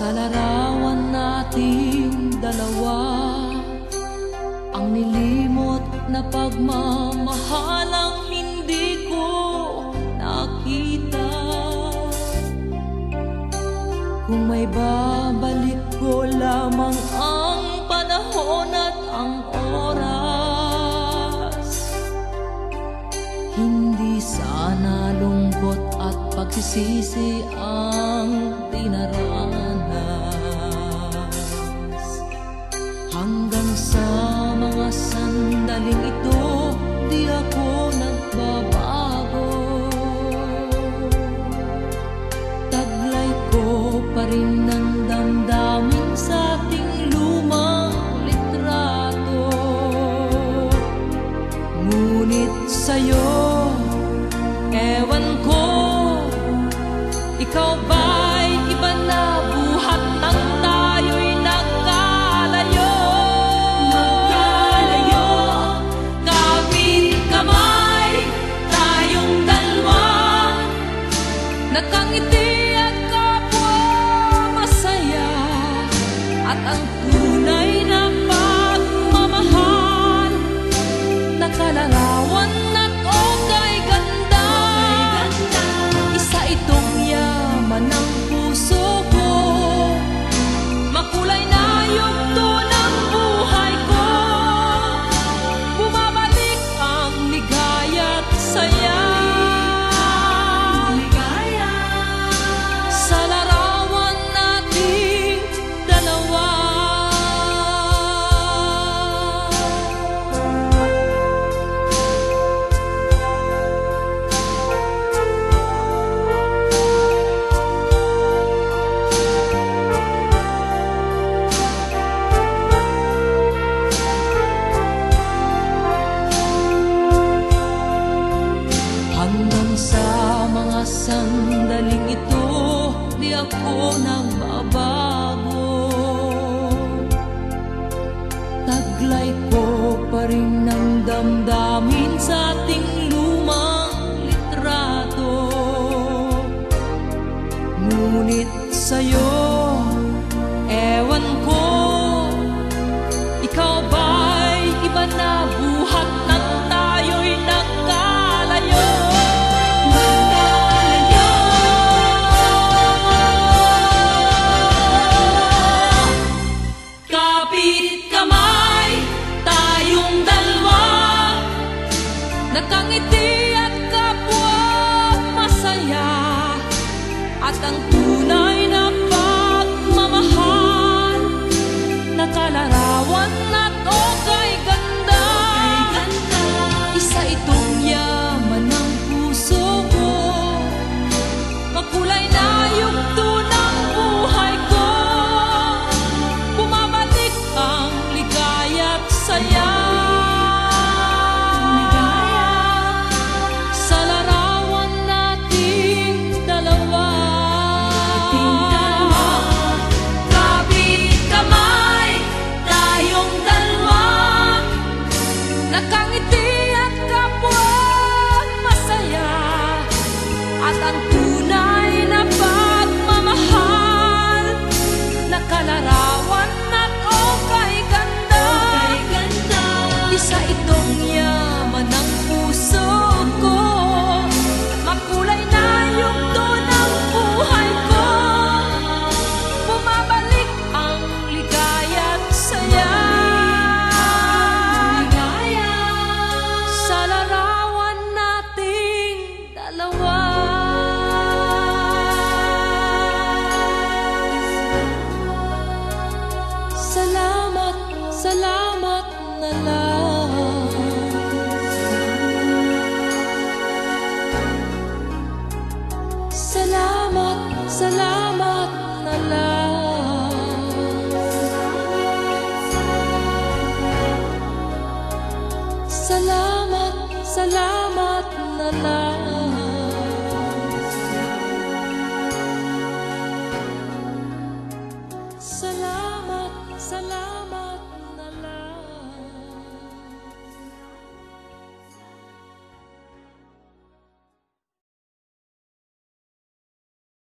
Sa larawan nating dalawa, ang nilimot na pagmamahalang hindi ko nakita. Kung may babalik ko lamang ang panahon at ang oras, hindi sana lungkot at pagsisisi ang dinaranas. Hanggang sa mga sandaling ito, di ako nagbabago. Taglay ko pa rin ng damdamin sa ating lumang litrato. Ngunit sa'yo, ewan ko, ikaw ba'y iba na buhat nang tayo'y nagkalayo? Magkalayo, kapit kamay, tayong dalawa, nakangiti at kapwa masaya, at ang tunay na pagmamahal, nakalarawan at okay ganda. Isa itong yaman ng puso ko, makulay na yugto ng buhay ko. Bumabalik ang ligaya't saya sa larawan nating dalawa. Hanggang sa mga sandaling ito, di ako nagbabago. Taglay ko pa rin ng damdamin sa ating lumang litrato. Ngunit sa'yo, ewan ko, ikaw ba'y iba na buhat nang tayo'y nagkalayo? Kapit kamay, tayong dalawa, nakangiti at kapwa masaya, at ang tunay na pagmamahal, nakalarawan at okay ganda. Isa itong yaman ng puso ko, makulay na yugto ng buhay ko. Bumabalik ang ligaya't saya sa larawan nating dalawa. Kapit kamay, tayong dalawa, nakangiti at kapwa masaya, at ang tunay na pagmamahal, nakalarawan at okay ganda. Isa itong yaman ng puso ko, makulay na yugto ng buhay ko. Bumabalik ang ligaya't saya sa larawan nating dalawa. Salamat, salamat na lang. Salamat, salamat na lang. Salamat, salamat na lang. Salamat, salamat.